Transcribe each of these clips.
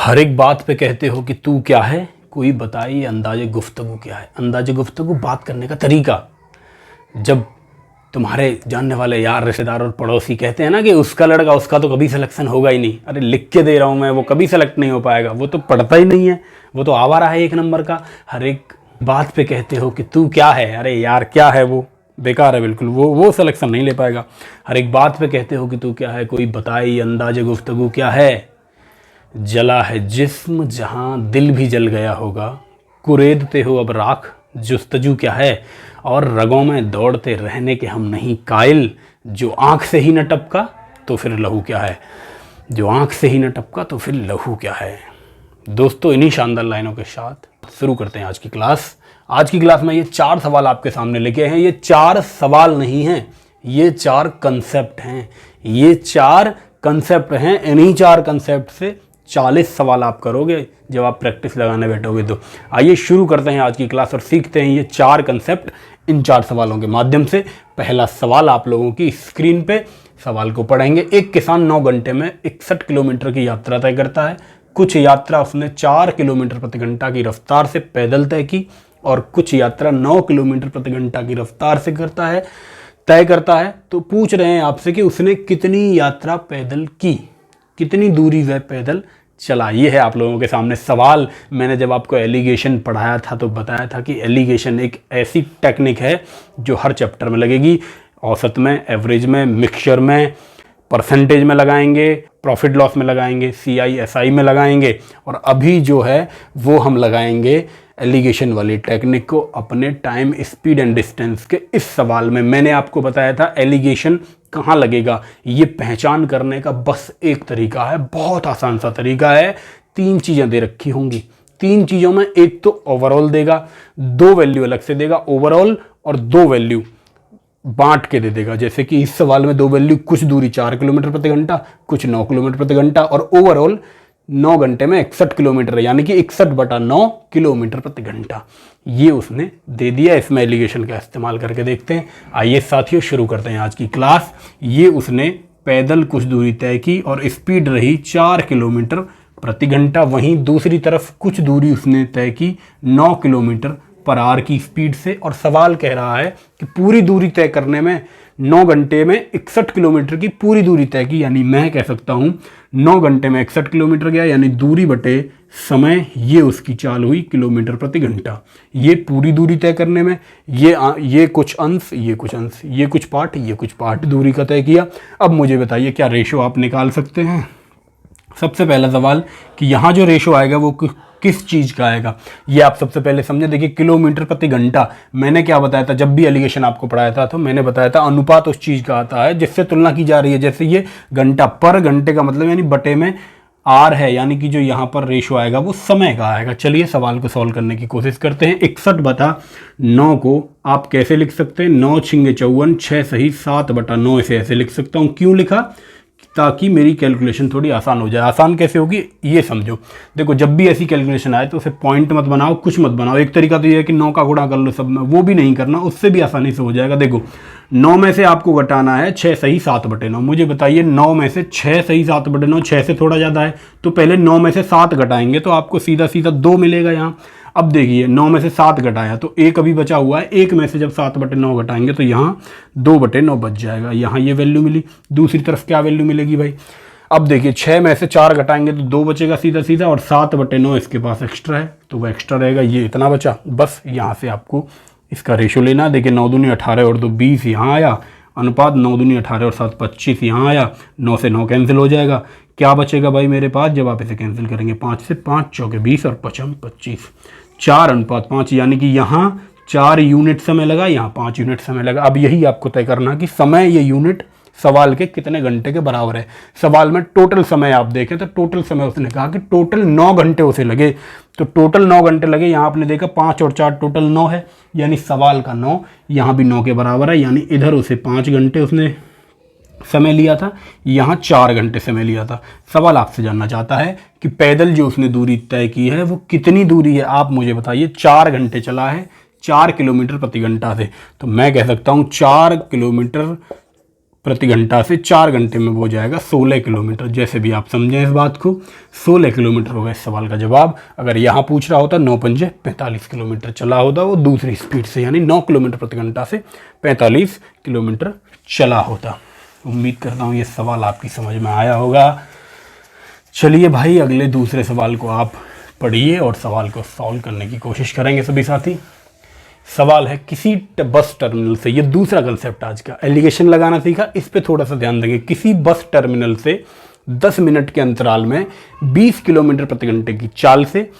हर एक बात पे कहते हो कि तू क्या है, कोई बताए ये अंदाज़े गुफ्तगू क्या है। अंदाज़े गुफ्तगू बात करने का तरीका। जब तुम्हारे जानने वाले यार, रिश्तेदार और पड़ोसी कहते हैं ना कि उसका लड़का, उसका तो कभी सिलेक्शन होगा ही नहीं, अरे लिख के दे रहा हूँ मैं, वो कभी सेलेक्ट नहीं हो पाएगा, वो तो पढ़ता ही नहीं है, वो तो आवारा है एक नंबर का। हर एक बात पे कहते हो कि तू क्या है, अरे यार क्या है, वो बेकार है बिल्कुल, वो सिलेक्शन नहीं ले पाएगा। हर एक बात पे कहते हो कि तू क्या है, कोई बताए ये अंदाज़े गुफ्तगू क्या है। जला है जिस्म जहाँ दिल भी जल गया होगा, कुरेदते हो अब राख जुस्तजू क्या है। और रगों में दौड़ते रहने के हम नहीं कायल, जो आँख से ही न टपका तो फिर लहू क्या है। जो आँख से ही न टपका तो फिर लहू क्या है। दोस्तों, इन्हीं शानदार लाइनों के साथ शुरू करते हैं आज की क्लास। आज की क्लास में ये 4 सवाल आपके सामने लेके आए हैं। ये 4 सवाल नहीं हैं, ये 4 कंसेप्ट हैं। ये 4 कंसेप्ट हैं। इन्हीं 4 कंसेप्ट से 40 सवाल आप करोगे जब आप प्रैक्टिस लगाने बैठोगे। तो आइए शुरू करते हैं आज की क्लास और सीखते हैं ये 4 कंसेप्ट इन 4 सवालों के माध्यम से। पहला सवाल आप लोगों की स्क्रीन पे, सवाल को पढ़ेंगे। एक किसान 9 घंटे में 61 किलोमीटर की यात्रा तय करता है। कुछ यात्रा उसने 4 किलोमीटर प्रति घंटा की रफ्तार से पैदल तय की और कुछ यात्रा 9 किलोमीटर प्रति घंटा की रफ्तार से तय करता है। तो पूछ रहे हैं आपसे कि उसने कितनी यात्रा पैदल की, कितनी दूरी वह पैदल चला। ये है आप लोगों के सामने सवाल। मैंने जब आपको एलिगेशन पढ़ाया था तो बताया था कि एलिगेशन एक ऐसी टेक्निक है जो हर चैप्टर में लगेगी। औसत में, एवरेज में, मिक्सचर में, परसेंटेज में लगाएंगे, प्रॉफिट लॉस में लगाएंगे, CI/SI में लगाएंगे और अभी जो है वो हम लगाएंगे एलिगेशन वाली टेक्निक को अपने टाइम, स्पीड एंड डिस्टेंस के इस सवाल में। मैंने आपको बताया था एलिगेशन कहाँ लगेगा, ये पहचान करने का बस एक तरीका है, बहुत आसान सा तरीका है। 3 चीज़ें दे रखी होंगी। 3 चीज़ों में एक तो ओवरऑल देगा, 2 वैल्यू अलग से देगा ओवरऑल और 2 वैल्यू बांट के दे देगा। जैसे कि इस सवाल में 2 वैल्यू, कुछ दूरी 4 किलोमीटर प्रति घंटा, कुछ 9 किलोमीटर प्रति घंटा और ओवरऑल 9 घंटे में 61 किलोमीटर, यानी कि 61/9 किलोमीटर प्रति घंटा। ये उसने दे दिया। इसमें एलिगेशन का इस्तेमाल करके देखते हैं। आइए साथियों शुरू करते हैं आज की क्लास। ये उसने पैदल कुछ दूरी तय की और स्पीड रही 4 किलोमीटर प्रति घंटा। वहीं दूसरी तरफ कुछ दूरी उसने तय की 9 किलोमीटर पर आवर की स्पीड से। और सवाल कह रहा है कि पूरी दूरी तय करने में 9 घंटे में 61 किलोमीटर की पूरी दूरी तय की, यानी मैं कह सकता हूँ 9 घंटे में 61 किलोमीटर गया, यानी दूरी बटे समय, ये उसकी चाल हुई किलोमीटर प्रति घंटा। ये पूरी दूरी तय करने में ये कुछ अंश, ये कुछ अंश, ये कुछ पार्ट, ये कुछ पार्ट दूरी का तय किया। अब मुझे बताइए क्या रेशो आप निकाल सकते हैं। सबसे पहला सवाल कि यहाँ जो रेशो आएगा वो किस चीज़ का आएगा, ये आप सबसे पहले समझे। देखिए किलोमीटर प्रति घंटा, मैंने क्या बताया था जब भी एलिगेशन आपको पढ़ाया था, तो मैंने बताया था अनुपात उस चीज़ का आता है जिससे तुलना की जा रही है। जैसे ये घंटा, पर घंटे का मतलब यानी बटे में आर है, यानी कि जो यहाँ पर रेशो आएगा वो समय का आएगा। चलिए सवाल को सॉल्व करने की कोशिश करते हैं। 61/9 को आप कैसे लिख सकते हैं, 9 × 54, 6 सही 7/9 इसे ऐसे लिख सकता हूँ। क्यों लिखा, ताकि मेरी कैलकुलेशन थोड़ी आसान हो जाए। आसान कैसे होगी ये समझो। देखो जब भी ऐसी कैलकुलेशन आए तो उसे पॉइंट मत बनाओ, कुछ मत बनाओ। एक तरीका तो ये है कि 9 का गुणा कर लो सब में, वो भी नहीं करना, उससे भी आसानी से हो जाएगा। देखो 9 में से आपको घटाना है 6 सही 7/9। मुझे बताइए 9 में से 6 सही 7/9, 6 से थोड़ा ज़्यादा है तो पहले 9 में से 7 घटाएंगे तो आपको सीधा सीधा 2 मिलेगा यहाँ। अब देखिए 9 में से 7 घटाया तो 1 अभी बचा हुआ है, 1 में से जब 7/9 घटाएंगे तो यहाँ 2/9 बच जाएगा। यहाँ ये वैल्यू मिली। दूसरी तरफ क्या वैल्यू मिलेगी भाई, अब देखिए 6 में से 4 घटाएंगे तो 2 बचेगा सीधा सीधा और 7/9 इसके पास एक्स्ट्रा है तो वह एक्स्ट्रा रहेगा, ये इतना बचा। बस यहाँ से आपको इसका रेशो लेना है। देखिए 9 दूनी 18 और 2 20 यहाँ आया, अनुपात 9 दूनी 18 और 7 25 यहाँ आया। 9 से 9 कैंसिल हो जाएगा, क्या बचेगा भाई मेरे पास जब आप इसे कैंसिल करेंगे, 5 से 5 चौके 20 और 5 25, 4:5, यानी कि यहाँ 4 यूनिट समय लगा, यहाँ 5 यूनिट समय लगा। अब यही आपको तय करना कि समय ये यूनिट सवाल के कितने घंटे के बराबर है। सवाल में टोटल समय आप देखें तो टोटल समय उसने कहा कि टोटल 9 घंटे उसे लगे, तो टोटल 9 घंटे लगे। यहाँ आपने देखा 5 और 4 टोटल 9 है, यानी सवाल का 9 यहाँ भी 9 के बराबर है, यानी इधर उसे 5 घंटे उसने समय लिया था, यहाँ 4 घंटे समय लिया था। सवाल आपसे जानना चाहता है कि पैदल जो उसने दूरी तय की है वो कितनी दूरी है, आप मुझे बताइए। 4 घंटे चला है 4 किलोमीटर प्रति घंटा से, तो मैं कह सकता हूँ 4 किलोमीटर प्रति घंटा से 4 घंटे में वो हो जाएगा 16 किलोमीटर। जैसे भी आप समझें इस बात को, 16 किलोमीटर होगा इस सवाल का जवाब। अगर यहाँ पूछ रहा होता 9 पंजे 45 किलोमीटर चला होता वो दूसरी स्पीड से, यानी 9 किलोमीटर प्रति घंटा से 45 किलोमीटर चला होता। उम्मीद करता हूँ ये सवाल आपकी समझ में आया होगा। चलिए भाई, अगले दूसरे सवाल को आप पढ़िए और सवाल को सॉल्व करने की कोशिश करेंगे सभी साथी। सवाल है, किसी बस टर्मिनल से, ये दूसरा कंसेप्ट आज का, एलिगेशन लगाना सीखा, इस पे थोड़ा सा ध्यान देंगे। किसी बस टर्मिनल से 10 मिनट के अंतराल में 20 किलोमीटर प्रति घंटे की चाल से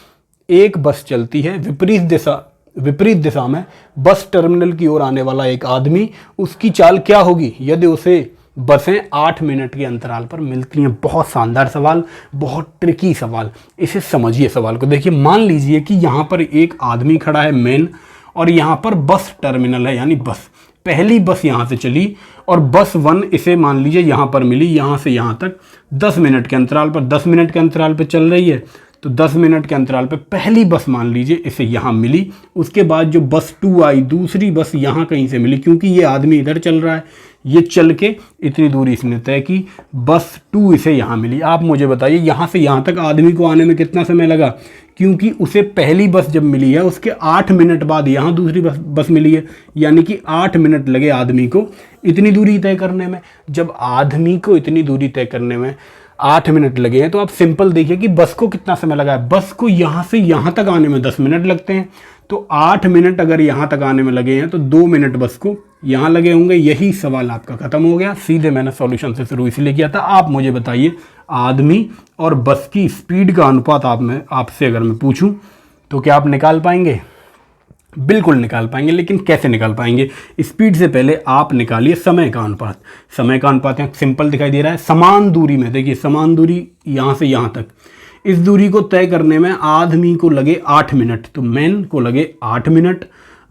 एक बस चलती है विपरीत दिशा में। बस टर्मिनल की ओर आने वाला एक आदमी, उसकी चाल क्या होगी यदि उसे बसें 8 मिनट के अंतराल पर मिलती हैं। बहुत शानदार सवाल, बहुत ट्रिकी सवाल, इसे समझिए सवाल को। देखिए, मान लीजिए कि यहाँ पर एक आदमी खड़ा है मेन, और यहाँ पर बस टर्मिनल है, यानी बस पहली बस यहाँ से चली और बस 1 इसे मान लीजिए यहाँ पर मिली, यहाँ से यहाँ तक 10 मिनट के अंतराल पर, 10 मिनट के अंतराल पर चल रही है। तो 10 मिनट के अंतराल पर पहली बस मान लीजिए इसे यहाँ मिली। उसके बाद जो बस 2 आई, दूसरी बस यहाँ कहीं से मिली, क्योंकि ये आदमी इधर चल रहा है, ये चल के इतनी दूरी इसने तय की, बस 2 इसे यहाँ मिली। आप मुझे बताइए यहाँ से यहाँ तक आदमी को आने में कितना समय लगा, क्योंकि उसे पहली बस जब मिली है उसके 8 मिनट बाद यहाँ दूसरी बस मिली है, यानी कि 8 मिनट लगे आदमी को इतनी दूरी तय करने में। जब आदमी को इतनी दूरी तय करने में 8 मिनट लगे हैं, तो आप सिंपल देखिए कि बस को कितना समय लगा है। बस को यहाँ से यहाँ तक आने में 10 मिनट लगते हैं, तो 8 मिनट अगर यहाँ तक आने में लगे हैं तो 2 मिनट बस को यहाँ लगे होंगे। यही सवाल आपका खत्म हो गया। सीधे मैंने सॉल्यूशन से शुरू इसलिए किया था। आप मुझे बताइए, आदमी और बस की स्पीड का अनुपात आपसे अगर मैं पूछूं तो क्या आप निकाल पाएंगे? बिल्कुल निकाल पाएंगे, लेकिन कैसे निकाल पाएंगे? स्पीड से पहले आप निकालिए समय का अनुपात। समय का अनुपात यहाँ सिंपल दिखाई दे रहा है, समान दूरी में। देखिए, समान दूरी यहाँ से यहाँ तक, इस दूरी को तय करने में आदमी को लगे 8 मिनट, तो मैन को लगे 8 मिनट।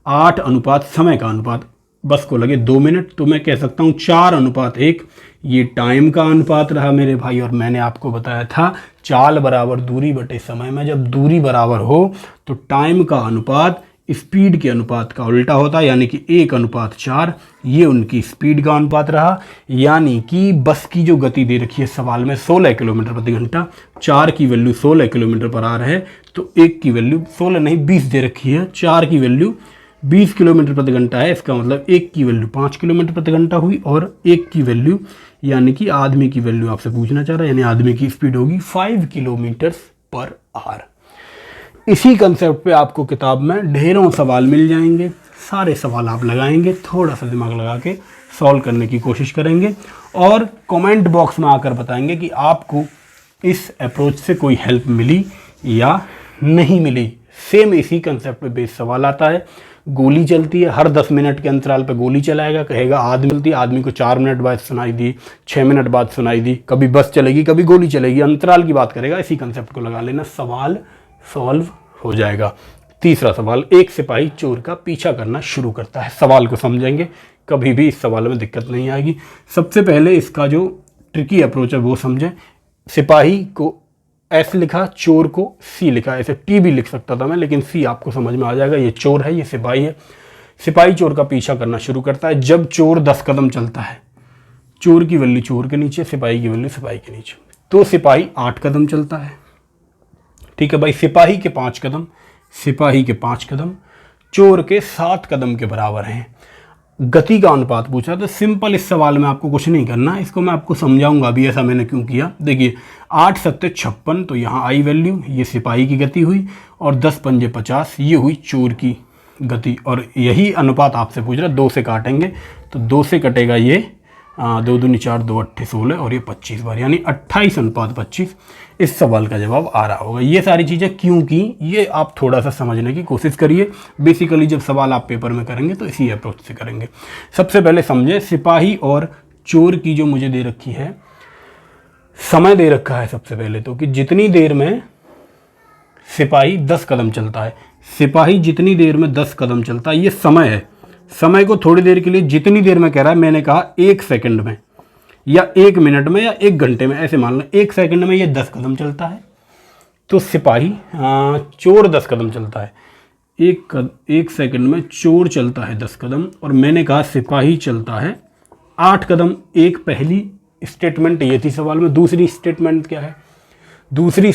8 अनुपात समय का अनुपात, बस को लगे 2 मिनट, तो मैं कह सकता हूँ 4:1। ये टाइम का अनुपात रहा मेरे भाई। और मैंने आपको बताया था चाल बराबर दूरी बटे समय में जब दूरी बराबर हो तो टाइम का अनुपात स्पीड के अनुपात का उल्टा होता है, यानी कि 1:4। ये उनकी स्पीड का अनुपात रहा, यानी कि बस की जो गति दे रखी है सवाल में 16 किलोमीटर प्रति घंटा, 4 की वैल्यू 16 किलोमीटर पर आ रहा है, तो 1 की वैल्यू 16 नहीं 20 दे रखी है, 4 की वैल्यू 20 किलोमीटर प्रति घंटा है। इसका मतलब 1 की वैल्यू 5 किलोमीटर प्रति घंटा हुई, और 1 की वैल्यू यानी कि आदमी की वैल्यू आपसे पूछना चाह रहा है, यानी आदमी की स्पीड होगी 5 किलोमीटर पर आवर। इसी कंसेप्ट पे आपको किताब में ढेरों सवाल मिल जाएंगे। सारे सवाल आप लगाएंगे, थोड़ा सा दिमाग लगा के सॉल्व करने की कोशिश करेंगे, और कमेंट बॉक्स में आकर बताएंगे कि आपको इस अप्रोच से कोई हेल्प मिली या नहीं मिली। सेम इसी कंसेप्ट पे बेस्ड सवाल आता है। गोली चलती है, हर 10 मिनट के अंतराल पे गोली चलाएगा, कहेगा आदमी को 4 मिनट बाद सुनाई दी, 6 मिनट बाद सुनाई दी, कभी बस चलेगी कभी गोली चलेगी, अंतराल की बात करेगा। इसी कंसेप्ट को लगा लेना, सवाल सॉल्व हो जाएगा। तीसरा सवाल, एक सिपाही चोर का पीछा करना शुरू करता है। सवाल को समझेंगे, कभी भी इस सवाल में दिक्कत नहीं आएगी। सबसे पहले इसका जो ट्रिकी अप्रोच है वो समझें। सिपाही को एस लिखा, चोर को सी लिखा, ऐसे टी भी लिख सकता था मैं, लेकिन सी आपको समझ में आ जाएगा। ये चोर है, ये सिपाही है। सिपाही चोर का पीछा करना शुरू करता है। जब चोर 10 कदम चलता है, चोर की वैल्यू चोर के नीचे, सिपाही की वैल्यू सिपाही के नीचे, तो सिपाही 8 कदम चलता है। ठीक है भाई, सिपाही के 5 कदम, सिपाही के 5 कदम चोर के 7 कदम के बराबर हैं। गति का अनुपात पूछा, तो सिंपल इस सवाल में आपको कुछ नहीं करना, इसको मैं आपको समझाऊंगा अभी ऐसा मैंने क्यों किया। देखिए 8 सत्ते 56, तो यहाँ आई वैल्यू, ये सिपाही की गति हुई, और 10 पंजे 50, ये हुई चोर की गति। और यही अनुपात आपसे पूछ रहा है, 2 से काटेंगे तो 2 से कटेगा ये 2 दूनी 4, 2 8 16, और ये 25 बार, यानी 28:25 इस सवाल का जवाब आ रहा होगा। ये सारी चीज़ें क्योंकि ये आप थोड़ा सा समझने की कोशिश करिए। बेसिकली जब सवाल आप पेपर में करेंगे तो इसी अप्रोच से करेंगे। सबसे पहले समझे, सिपाही और चोर की जो मुझे दे रखी है, समय दे रखा है सबसे पहले तो, कि जितनी देर में सिपाही 10 कदम चलता है, सिपाही जितनी देर में 10 कदम चलता है, ये समय है। समय को थोड़ी देर के लिए, जितनी देर में कह रहा है, मैंने कहा 1 सेकंड में या 1 मिनट में या 1 घंटे में, ऐसे मान लो 1 सेकंड में ये 10 कदम चलता है, तो सिपाही चोर 10 कदम चलता है। 1 सेकंड में चोर चलता है 10 कदम, और मैंने कहा सिपाही चलता है 8 कदम, एक पहली स्टेटमेंट ये थी सवाल में। दूसरी स्टेटमेंट क्या है? दूसरी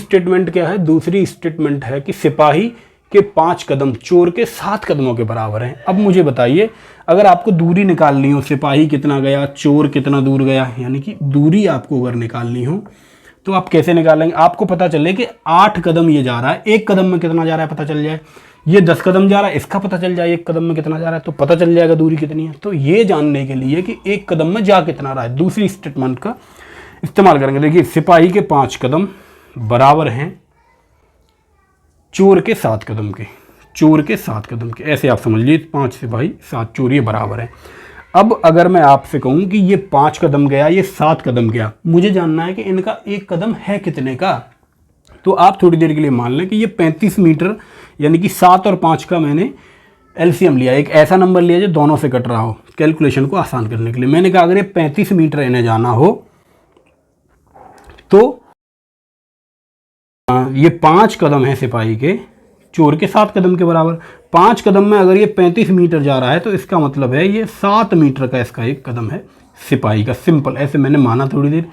स्टेटमेंट है कि सिपाही के 5 कदम चोर के 7 कदमों के बराबर हैं। अब मुझे बताइए, अगर आपको दूरी निकालनी हो, सिपाही कितना गया, चोर कितना दूर गया, यानी कि दूरी आपको अगर निकालनी हो तो आप कैसे निकालेंगे? आपको पता चले कि 8 कदम ये जा रहा है, एक कदम में कितना जा रहा है पता चल जाए। ये 10 कदम जा रहा है, इसका पता चल जाए एक कदम में कितना जा रहा है, तो पता चल जाएगा दूरी कितनी है। तो ये जानने के लिए कि एक कदम में जा कितना रहा है, दूसरी स्टेटमेंट का इस्तेमाल करेंगे। देखिए, सिपाही के 5 कदम बराबर हैं चोर के 7 कदम के, चोर के 7 कदम के, ऐसे आप समझ लीजिए 5 सिपाही 7 चोर ये बराबर हैं। अब अगर मैं आपसे कहूँ कि ये 5 कदम गया, ये 7 कदम गया, मुझे जानना है कि इनका एक कदम है कितने का। तो आप थोड़ी देर के लिए मान लें कि ये 35 मीटर, यानी कि 7 और 5 का मैंने एलसीएम लिया, एक ऐसा नंबर लिया जो दोनों से कट रहा हो, कैलकुलेशन को आसान करने के लिए। मैंने कहा अगर ये 35 मीटर इन्हें जाना हो तो ये 5 कदम है सिपाही के, चोर के 7 कदम के बराबर। 5 कदम में अगर ये 35 मीटर जा रहा है तो इसका मतलब है ये 7 मीटर का इसका एक कदम है सिपाही का। सिंपल, ऐसे मैंने माना थोड़ी देर।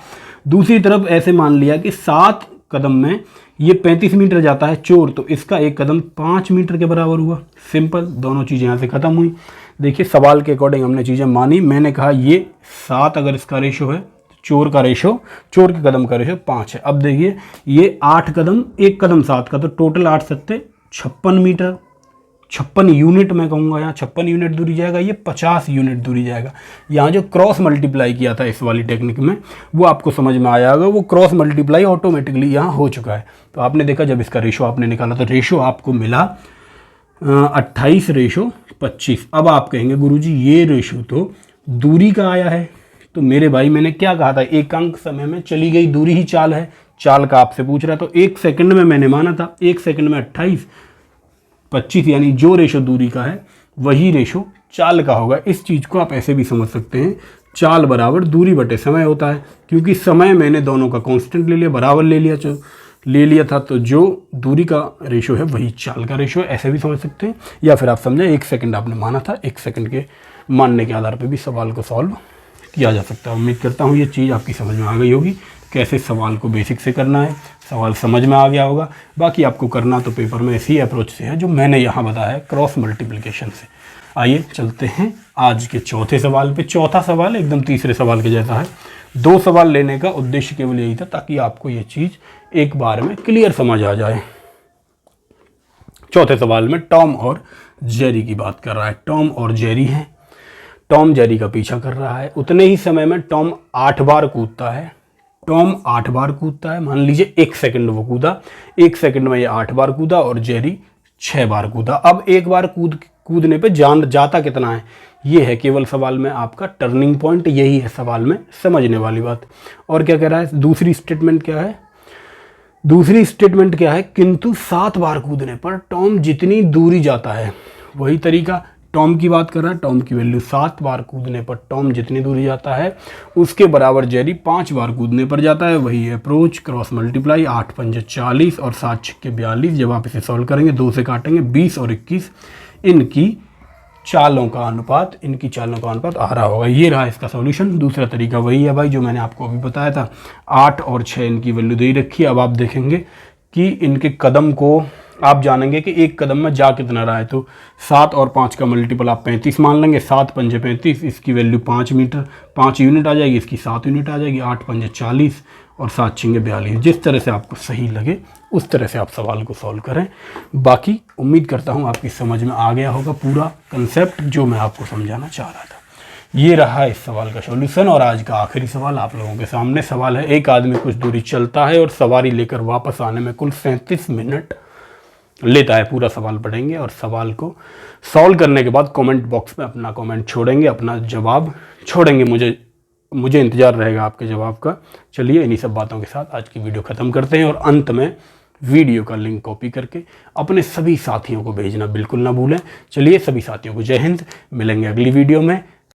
दूसरी तरफ ऐसे मान लिया कि 7 कदम में ये 35 मीटर जाता है चोर, तो इसका एक कदम 5 मीटर के बराबर हुआ। सिंपल, दोनों चीज़ें यहाँ से ख़त्म हुई। देखिए, सवाल के अकॉर्डिंग हमने चीज़ें मानी। मैंने कहा ये 7 अगर इसका रेशो है, चोर के कदम का रेशो 5 है। अब देखिए, ये 8 कदम, एक कदम 7 का, तो टोटल 8 सत्ते 56 मीटर, 56 यूनिट मैं कहूँगा, यहाँ 56 यूनिट दूरी जाएगा, ये 50 यूनिट दूरी जाएगा। यहाँ जो क्रॉस मल्टीप्लाई किया था इस वाली टेक्निक में, वो आपको समझ में आया होगा। वो क्रॉस मल्टीप्लाई ऑटोमेटिकली यहाँ हो चुका है। तो आपने देखा, जब इसका रेशो आपने निकाला तो रेशो आपको मिला 28:25। अब आप कहेंगे गुरुजी ये रेशो तो दूरी का आया है। तो मेरे भाई, मैंने क्या कहा था, एकांक समय में चली गई दूरी ही चाल है। चाल का आपसे पूछ रहा, तो 1 सेकंड में मैंने माना था, 1 सेकंड में 28:25, यानी जो रेशो दूरी का है वही रेशो चाल का होगा। इस चीज़ को आप ऐसे भी समझ सकते हैं, चाल बराबर दूरी बटे समय होता है, क्योंकि समय मैंने दोनों का कांस्टेंट ले लिया, बराबर ले लिया था, तो जो दूरी का रेशो है वही चाल का रेशो है। ऐसे भी समझ सकते हैं, या फिर आप समझें 1 सेकंड आपने माना था, 1 सेकंड के मानने के आधार पर भी सवाल को सॉल्व किया जा सकता है। उम्मीद करता हूँ ये चीज़ आपकी समझ में आ गई होगी, कैसे सवाल को बेसिक से करना है। सवाल समझ में आ गया होगा। बाकी आपको करना तो पेपर में ऐसी अप्रोच से है जो मैंने यहाँ बताया है, क्रॉस मल्टीप्लिकेशन से। आइए चलते हैं आज के चौथे सवाल पे। चौथा सवाल एकदम तीसरे सवाल के जैसा है। 2 सवाल लेने का उद्देश्य केवल यही था, ताकि आपको ये चीज़ एक बार में क्लियर समझ आ जाए। चौथे सवाल में टॉम और जेरी की बात कर रहा है। टॉम और जेरी हैं, टॉम जेरी का पीछा कर रहा है। उतने ही समय में टॉम 8 बार कूदता है। टॉम 8 बार कूदता है, मान लीजिए 1 सेकंड वो कूदा, 1 सेकंड में ये 8 बार कूदा, और जेरी 6 बार कूदा। अब एक बार कूदने पे जाता कितना है, ये है केवल सवाल में आपका टर्निंग पॉइंट। यही है सवाल में समझने वाली बात। और क्या कह रहा है, दूसरी स्टेटमेंट क्या है? दूसरी स्टेटमेंट क्या है, किंतु 7 बार कूदने पर टॉम जितनी दूरी जाता है, वही तरीका टॉम की बात कर रहा है। टॉम की वैल्यू 7 बार कूदने पर टॉम जितनी दूरी जाता है उसके बराबर जेरी 5 बार कूदने पर जाता है। वही अप्रोच, क्रॉस मल्टीप्लाई, 8 पंजे 40 और 7 छक्के 42। जब आप इसे सॉल्व करेंगे, 2 से काटेंगे, 20 और 21, इनकी चालों का अनुपात आ रहा होगा। ये रहा इसका सॉल्यूशन। दूसरा तरीका वही है भाई जो मैंने आपको अभी बताया था। 8 और 6 इनकी वैल्यू दे रखी है। अब आप देखेंगे कि इनके कदम को आप जानेंगे कि एक कदम में जा कितना रहा है। तो 7 और 5 का मल्टीपल आप 35 मान लेंगे। 7 पंजे 35, इसकी वैल्यू 5 मीटर 5 यूनिट आ जाएगी, इसकी 7 यूनिट आ जाएगी। 8 पंजे 40 और 7 छिंगे 42। जिस तरह से आपको सही लगे उस तरह से आप सवाल को सॉल्व करें। बाकी उम्मीद करता हूँ आपकी समझ में आ गया होगा पूरा कंसेप्ट जो मैं आपको समझाना चाह रहा था। ये रहा इस सवाल का सॉल्यूशन। और आज का आखिरी सवाल आप लोगों के सामने। सवाल है, एक आदमी कुछ दूरी चलता है और सवारी लेकर वापस आने में कुल 37 मिनट लेता है। पूरा सवाल पढ़ेंगे और सवाल को सॉल्व करने के बाद कमेंट बॉक्स में अपना कमेंट छोड़ेंगे, अपना जवाब छोड़ेंगे। मुझे इंतज़ार रहेगा आपके जवाब का। चलिए इन्हीं सब बातों के साथ आज की वीडियो ख़त्म करते हैं। और अंत में वीडियो का लिंक कॉपी करके अपने सभी साथियों को भेजना बिल्कुल ना भूलें। चलिए सभी साथियों को जय हिंद। मिलेंगे अगली वीडियो में।